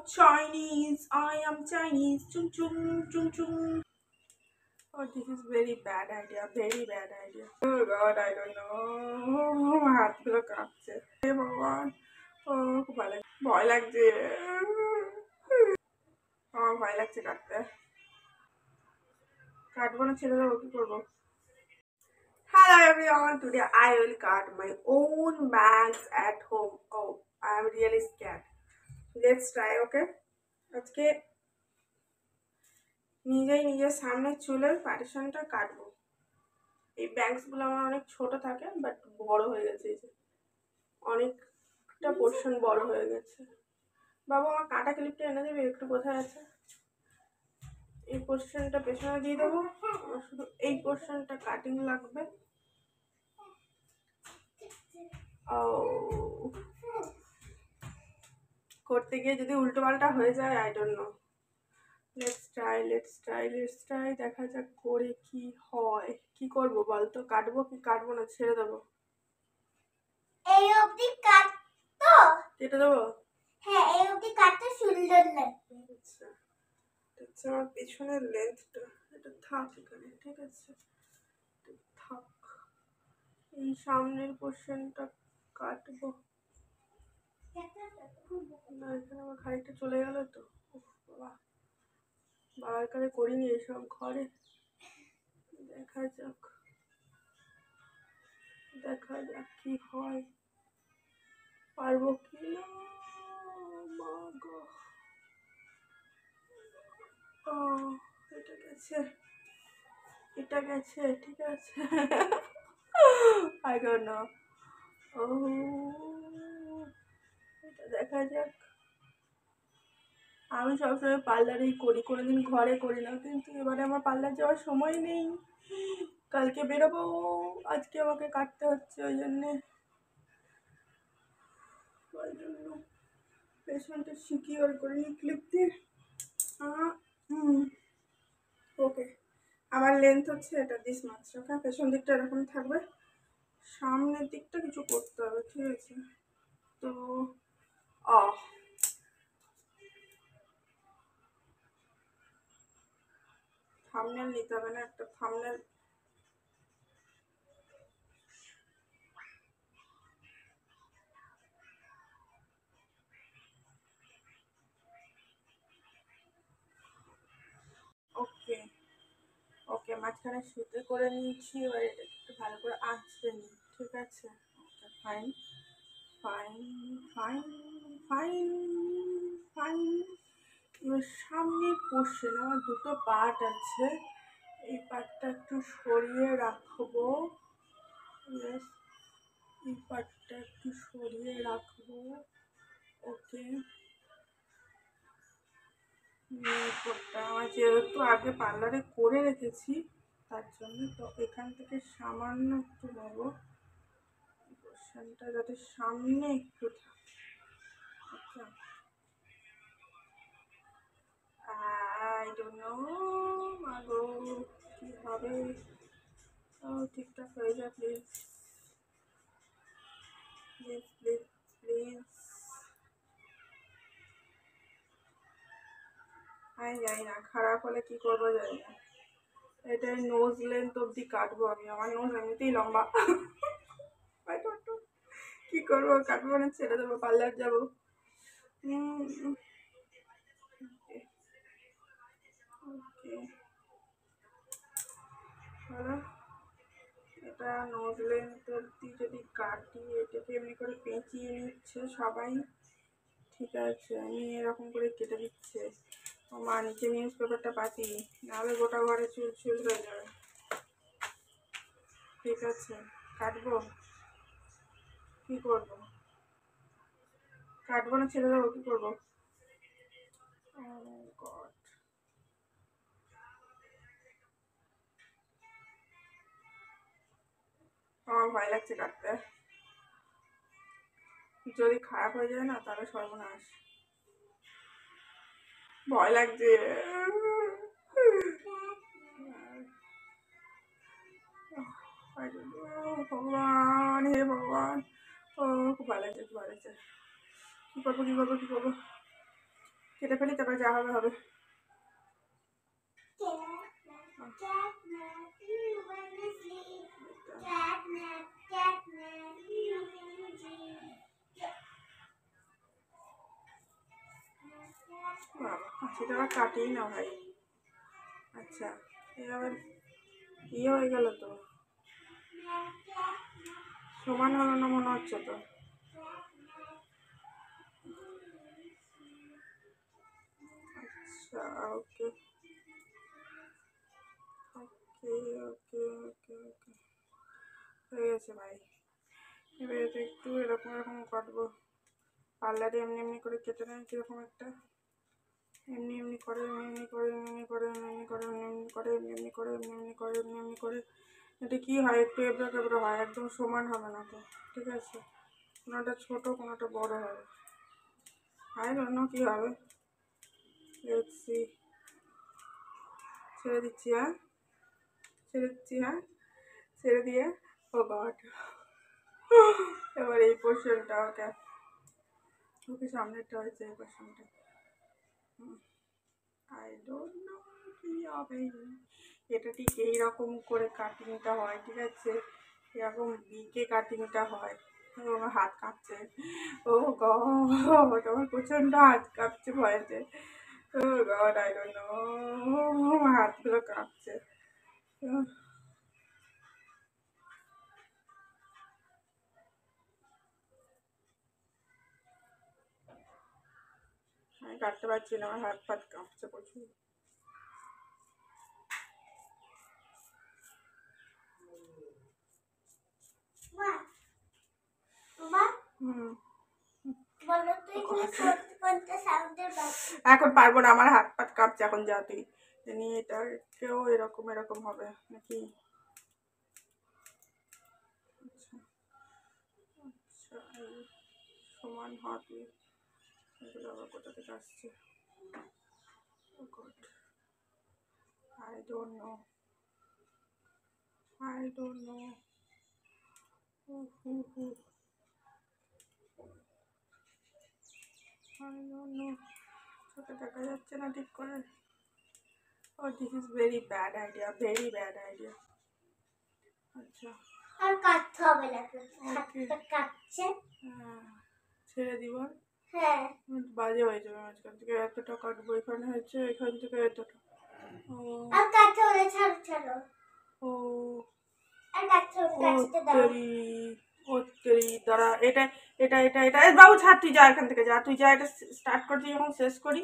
Chinese. I am Chinese. Chung chung chung chung. Oh, this is very bad idea. Very bad idea. Oh God, I don't know. আমার হাতগুলো কাঁপছে। হে ভগবান। ও খুব ভালো ভয় লাগছে। আমার ভয় লাগছে কাটতে। কাটবো না ছেড়ে দেবো কি করবো? Hello everyone. Today I will cut my own bangs at home. Oh, I am really scared. Let's try, okay? আজকে নিজেই নিজের সামনে চুলের পার্টিশনটা কাটবো। এই ব্যাংকসগুলো আমার অনেক ছোট থাকে বাট বড় হয়ে গেছে, এই যে অনেকটা পোর্শন বড় হয়ে গেছে। বাবা আমার কাটা ক্লিপটা এনে দেবে একটু, কোথায় আছে? এই পোর্শনটা পেছনে দিয়ে দেবো, আমার শুধু এই পোর্শনটা কাটিং লাগবে। করতে গিয়ে যদি উল্টো পাল্টা হয়ে যায়, I don't no. Let's try দেখা যাক করে কি হয়। কি করবো বলতো? কাটবো কি কাটবো না ছেড়ে দেবো? এই অবধি কাটতো, কেটে দেবো? হ্যাঁ এই অবধি কাটতে সুন্দর লাগবে। আচ্ছা আচ্ছা, আমার পিছনের লেন্থটা এটা থাক এখানে, ঠিক আছে থাক। এই সামনের পোর্শনটা কাটবো না, এখানে আমার খানিকটা চলে গেল তো। বাবা বাবার কাছে করিনি এসব ঘরে। দেখা যাক কি হয়, পারবো কি না। মা গো, ও এটা গেছে ঠিক আছে। I don't know. ও এটা দেখা যাক। আমি সবসময় পার্লারেই করি, কোনোদিন ঘরে করি না, কিন্তু এবারে আমার পার্লার যাওয়ার সময় নেই। কালকে বেরোবো, আজকে আমাকে কাটতে হচ্ছে, ওই জন্য পেশেন্টটা সিকিউর করে নি ক্লিপ দিয়ে। ওকে, আমার লেন্থ হচ্ছে এটা দিস মাছ, ওকে? পেছন দিকটা এরকম থাকবে, সামনের দিকটা কিছু করতে হবে, ঠিক আছে? তো থাম্বনেল নিতে হবে না? একটা থাম্বনেল ওকে ওকে, মাঝখানে সুতে করে নিয়েছি, এবার এটা একটু ভালো করে আঁচড়ে নিই, ঠিক আছে? Okay fine fine fine fine fine. এবার সামনের পোর্শন, আমার দুটো পার্ট আছে, এই পার্টটা একটু সরিয়ে রাখবো। এই পার্টটা একটু সরিয়ে রাখবো, ওকে? আমার যেহেতু আগে পার্লারে করে রেখেছি, তার জন্য তো এখান থেকে সামান্য একটু নেবো, পোর্শনটা যাতে সামনে একটু থাকে। আচ্ছা, আই ডোন্ট নো মাগো কি হবে। ও ঠিকঠাক হয়ে যায় প্লিজ প্লিজ প্লিজ প্লিজ। আমি জানি না খারাপ হলে কি করবো, জানি না। এটাই নোজ লেন্থ অব্দি কাটবো আমি, আমার নোজ এমনিতেই লম্বা। কি করবো, কাটবো না ছেড়ে দেবো, পার্লার যাবো? এটা নোজ লেন্থ অব্দি যদি কাটি, এটাকে এমনি করে পেঁচিয়ে নিচ্ছে সবাই, ঠিক আছে? আমি এরকম করে কেটে দিচ্ছে। ও মা, নিচে নিউজ পেপারটা পাতি, নাহলে গোটা ঘরে চুল চুল হয়ে যাবে। ঠিক আছে, কাটবো কি করবো? কাটবো না ছেড়ে দেবো কি করবো? গড, আমার ভয় লাগছে কাটতে। যদি খারাপ হয়ে যায় না তাহলে সর্বনাশ, ভয় লাগছে। ভগবান, হে ভগবান, ও খুব ভালো লাগছে, খুব ভালো লাগছে। কি করবো কি করবো কি করবো? ফেলি, তারপরে যা হবে হবে। Catnap, you wanna sleep. Catnap, catnap, you wanna dream. বাবা, সেটা আবার কাটেই না ভাই। আচ্ছা, এ আবার ইয়ে হয়ে গেল তো, সমান হলো না মনে হচ্ছে তো। আচ্ছা, ওকে ওকে ওকে ওকে ওকে, হয়ে গেছে ভাই। এবার এটা একটু এরকম এরকম কাটবো। পার্লারে এমনি এমনি করে কেটে নেয় কীরকম একটা, এমনি এমনি করে এমনি এমনি করে এমনি এমনি করে এমনি এমনি করে এমনি এমনি করে এমনি এমনি করে এমনি এমনি করে এমনি এমনি করে। এটা কী হয়, একটু এবড়ো কেবড়ো হয়, একদম সমান হবে না তো, ঠিক আছে? কোনোটা ছোটো কোনোটা বড়ো হবে, আই ডোন্ট নো কী হবে। দেখছি, ছেড়ে দিচ্ছি, হ্যাঁ ছেড়ে দিচ্ছি, হ্যাঁ ছেড়ে দিয়ে, ও গড, এবার এই পোর্শনটা ওকে ওকে সামনেরটা হয়েছে, এই পোর্শনটা আই ডোন্ট নো কী হবে। এটা ঠিক এইরকম করে কাটিংটা হয়, ঠিক আছে? এরকম বিকে কাটিংটা হয়। ও, আমার হাত কাঁপছে, ও গড, আমার প্রচণ্ড হাত কাঁপছে ভয়েতে। ও গড, আই ডোন্ট নো, আমার হাতগুলো কাঁপছে। আমি কাটতে পারছি না, আমার হাত ফাত কাঁপছে প্রচুর। মা, হুম, বলো তো এখানে কোনটা সাউন্ডের বাজছে? এখন পারবো না, আমার হাত পাত কাঁপছে, এখন যা তুই নিয়ে এটাকেও এরকম এরকম হবে নাকি? আচ্ছা আচ্ছা, এই সমান হাতে এগুলো আবার কোথা থেকে আসছে? Oh God, I don't know, I don't know. I don't know, চোখে দেখা যাচ্ছে না ঠিক করে। Oh this is very bad idea, very bad idea. আচ্ছা, আর কাটতে হবে না, ওকে, হাতটা কাটছে। হ্যাঁ ছেড়ে দিব। হ্যাঁ, বাজে হয়ে যাবে, মাঝখান থেকে এতটা কাটবো, এখানে হচ্ছে এখান থেকে এতটা। ও আর কাটতে হলে ছাড়ো ছাড়ো, ও আর কাটতে হলে ও কাটতে দাও। তেরি, ও তেরি, দাঁড়া, এটা এটা এটা এটা এ বাবু ছাড়, তুই যা এখান থেকে, যা তুই যা, এটা স্টার্ট করতে যখন শেষ করি।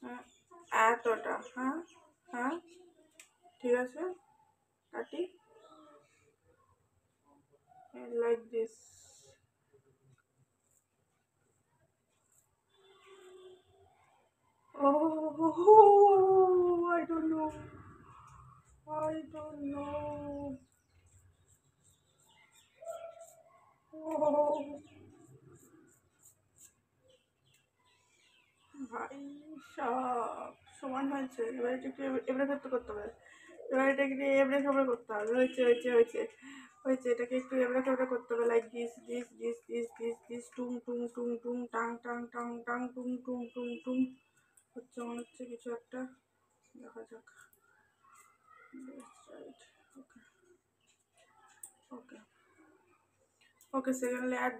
হ্যাঁ, এতটা, হ্যাঁ হ্যাঁ ঠিক আছে, কাটি like this. Oh, I don't know. I don't know. Oh, ভাই সব সমান হয়েছে, এবার এটা একটু এবড়ে খেতে করতে হবে, এবার এটাকে একটু এবড়ে খেবড়ে করতে হবে। হয়েছে হয়েছে হয়েছে হয়েছে, এটাকে একটু এবড়ে খেবড়ে করতে হবে, like this this this this this this, টুং টুং টুং টুং, টাং টাং টাং টাং, টুং টুং টুং টুং। হচ্ছে মনে হচ্ছে কিছু একটা, দেখা যাক। রাইট, ওকে ওকে ওকে, সেকেন্ড লেয়ার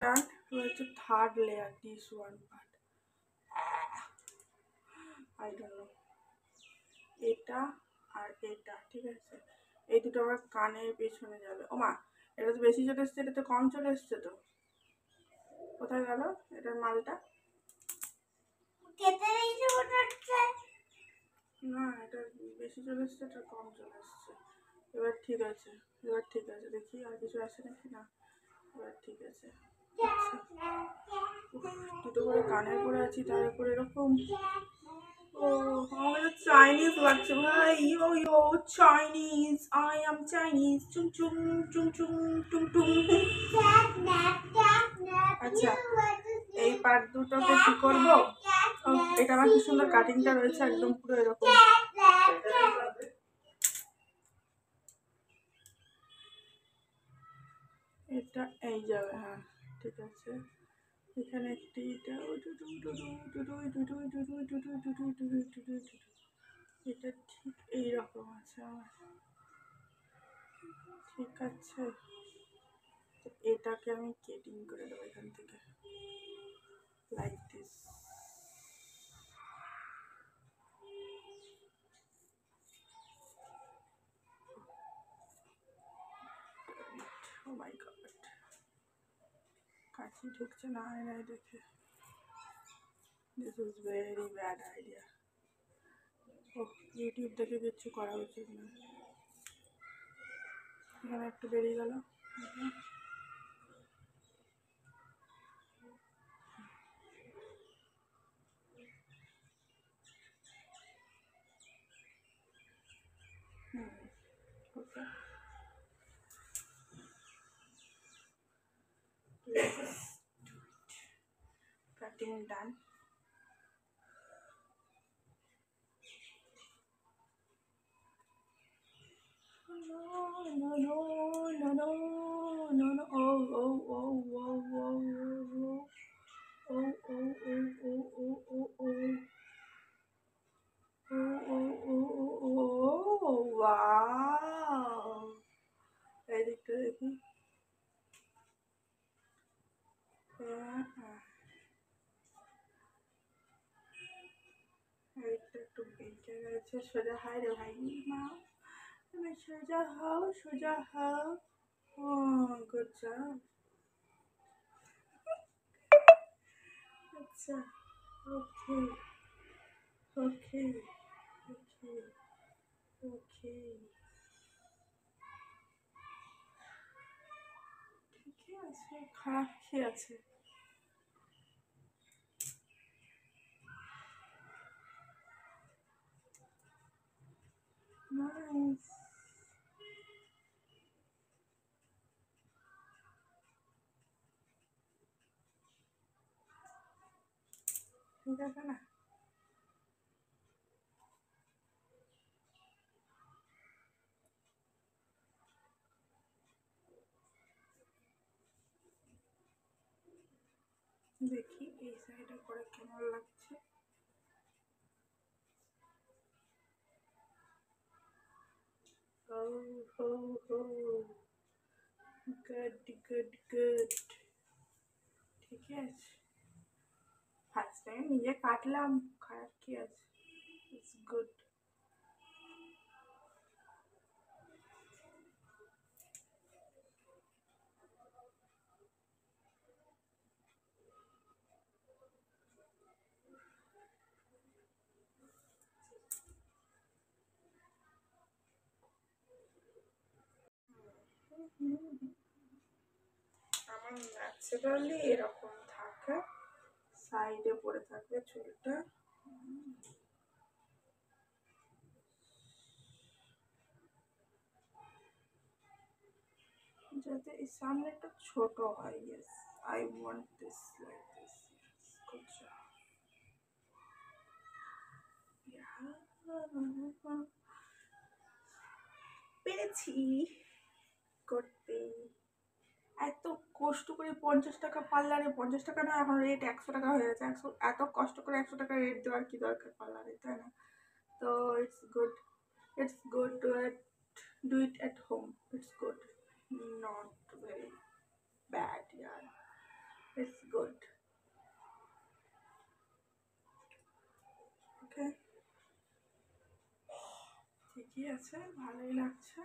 ডান। হচ্ছে third layer, this one part, I don't no, এটা আর এটা, ঠিক আছে। এই দুটো আমার কানের পেছনে যাবে। ও মা, এটা তো বেশি চলে এসছে, এটা তো কম চলে এসছে তো, কোথায় গেল এটার মালটা? কেটে দিয়েছে মনে হচ্ছে। না, এটা বেশি চলে এসছে, এটা কম চলে এসছে। এবার ঠিক আছে, এবার ঠিক আছে, দেখি আর কিছু আসে নাকি না। এবার ঠিক আছে। আচ্ছা, উফ, দুটো করে কানের পরে আছি, তার উপরে এরকম। ও, আমার কাছে চাইনিজ লাগছে ভাই। ইয়ো ইয়ো চাইনিজ, আই এম চাইনিজ, চুম চুম চুম চুম টুম টুম। আচ্ছা, এই পার্ট দুটোকে কি করবো? ও, এটা আমার কি সুন্দর কাটিংটা রয়েছে, একদম পুরো এরকম। এটা এই যাবে, হ্যাঁ ঠিক আছে। এখানে একটি এটা ঠিক এইরকম আছে আমার, ঠিক আছে। এটাকে আমি কেটিং করে দেবো এখান থেকে, like this. Oh my god, কাছে ঢুকছে না আয়নায় দেখে। This is very bad idea. Oh, YouTube দেখে কিচ্ছু করা উচিত না। এখানে একটু বেরিয়ে গেল। Okay, cutting done. No, no, no, no, no, no, no. Oh, oh, oh, oh, oh, oh, oh, oh, oh, oh, oh, oh, oh. Oh, oh, oh, oh, oh, wow. এদিকটা দেখি। এদিকটা একটু বেঁকে গেছে, সোজা হাই রে ভাই মা, তুমি সোজা হও, সোজা হও। ও, গুড জব। আচ্ছা, ওকে ওকে ওকে ওকে, ঠিকই আছে, খারাপ কি আছে? নাইস। ঠিক আছে না? দেখি এই সাইডে করে কেমন লাগছে। ও হো হো, গুড গুড গুড, ঠিক আছে। ফার্স্ট টাইম নিজে কাটলাম, খারাপ কি আছে? It's good. আমার ন্যাচারালি এরকম থাকে, সাইডে পড়ে থাকবে চুলটা। যাতে এই সামনেটা ছোট হয়। Yes, I want this like this. Good job. পেরেছি করতে। এত কষ্ট করে 50 টাকা পার্লারে, 50 টাকা না, এখন রেট 100 টাকা হয়ে গেছে। 100, এত কষ্ট করে 100 টাকা রেট দেওয়ার কি দরকার পার্লারে, তাই না? তো it's good, it's good to do it at home, it's good, not very bad year. It's good. Okay. ঠিকই আছে, ভালোই লাগছে,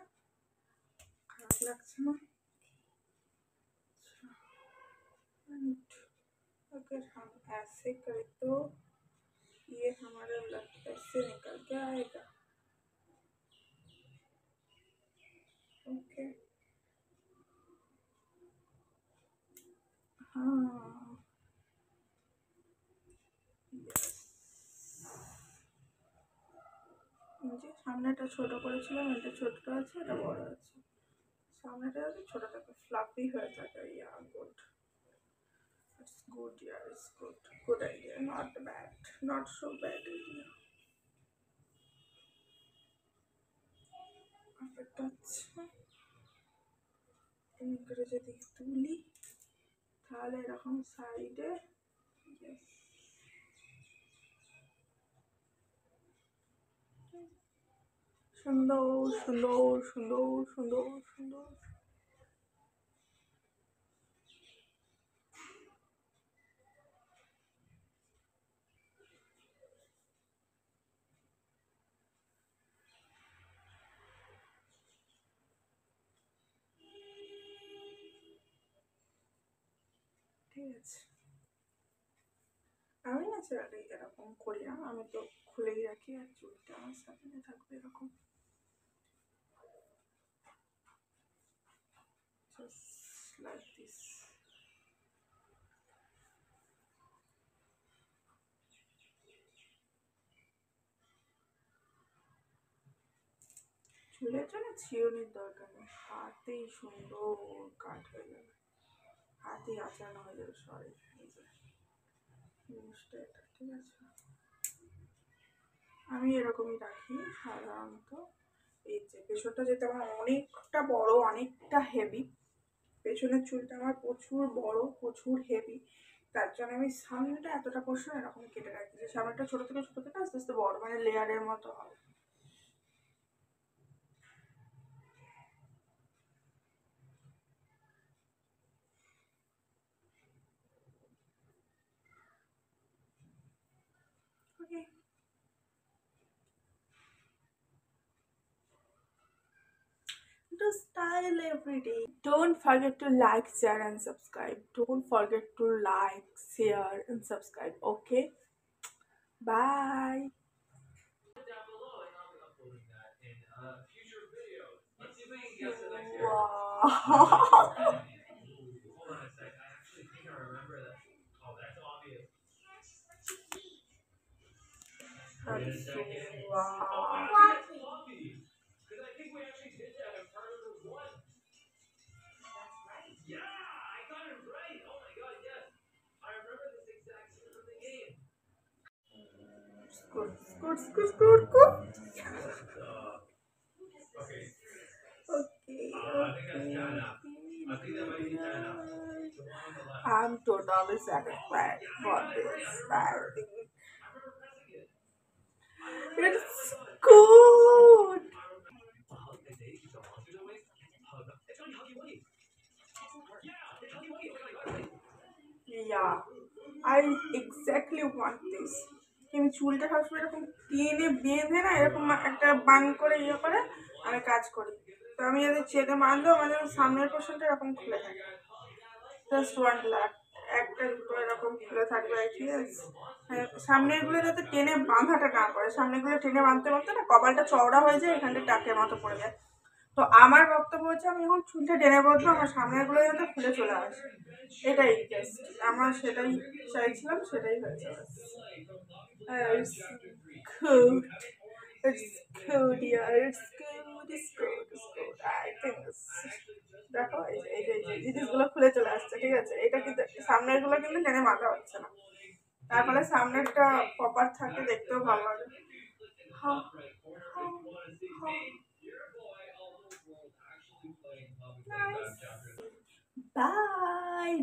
খারাপ লাগছে না। And अगर हम ऐसे करें तो ये हमारा लग ऐसे निकल के आएगा। ओके हाँ यस। যে সামনেটা ছোট করেছিলাম, এটা ছোটটা আছে, এটা বড় আছে। সামনেটা আছে, ছোটটাকে ফ্লাফি হয়ে থাকে। ইয়া good, it's good, yeah it's good, good idea, not bad, not so bad idea. Perfect আছে। এমনি করে যদি তুলি তাহলে এরকম সাইডে সুন্দর সুন্দর সুন্দর সুন্দর সুন্দর। ঠিক আছে, আমি না ছেলেটা এরকম করি না, আমি তো খুলেই রাখি আর চুলটা আমার সামনে থাকবে এরকম, just like this. চুলের জন্য ছিঁড়নির দরকার নেই, হাতেই সুন্দর কাট হয়ে যাবে, হাতেই আঁচানো হয়ে যাবে। সরি জিনিসটা এটা, ঠিক আছে। আমি এরকমই রাখি সাধারণত। এই যে পেছনটা যেটা আমার অনেকটা বড়, অনেকটা হেভি, পেছনের চুলটা আমার প্রচুর বড়, প্রচুর হেভি, তার জন্য আমি সামনেটা এতটা পোর্শন এরকম কেটে রাখি যে সামনেটা ছোট থেকে আস্তে আস্তে বড়, মানে লেয়ারের মতো হবে। Okay. To style every day. Don't forget to like, share, and subscribe. Don't forget to like, share, and subscribe. Okay. Bye. Wow. Wow. Scoot, scoot, scoot, scoot, scoot. Okay, I'm totally satisfied for this. I think it's good. Yeah, I exactly want this. আমি চুলটা সবসময় এরকম টেনে বেঁধে না, এরকম একটা বান করে ইয়ে করে আমি কাজ করি। তো আমি যদি চেনে বাঁধবো, মানে সামনের পোর্শনটা এরকম খুলে থাকে, জাস্ট ওয়ান লাখ, একটা দুটো এরকম খুলে থাকবে, ঠিক আছে। সামনের গুলো যাতে টেনে বাঁধাটা না পড়ে, সামনের গুলো টেনে বাঁধতে বাঁধতে না কপালটা চওড়া হয়ে যায়, এখানটা টাকের মতো পড়ে যায়। তো আমার বক্তব্য হচ্ছে আমি এখন চুলটা টেনে বাঁধবো, আমার সামনের গুলো যাতে খুলে চলে আসে, এটাই জাস্ট আমার, সেটাই চাইছিলাম, সেটাই হয়েছে। It's good. It's good, yeah. It's good. It's good. It's good. I think it's... দেখো এই জিনিসগুলো খুলে চলে আসছে, ঠিক আছে। এটা কিন্তু সামনের গুলো কিন্তু টেনে মাথা হচ্ছে না, তার ফলে সামনেরটা প্রপার থাকে, দেখতেও ভালো লাগে। Bye.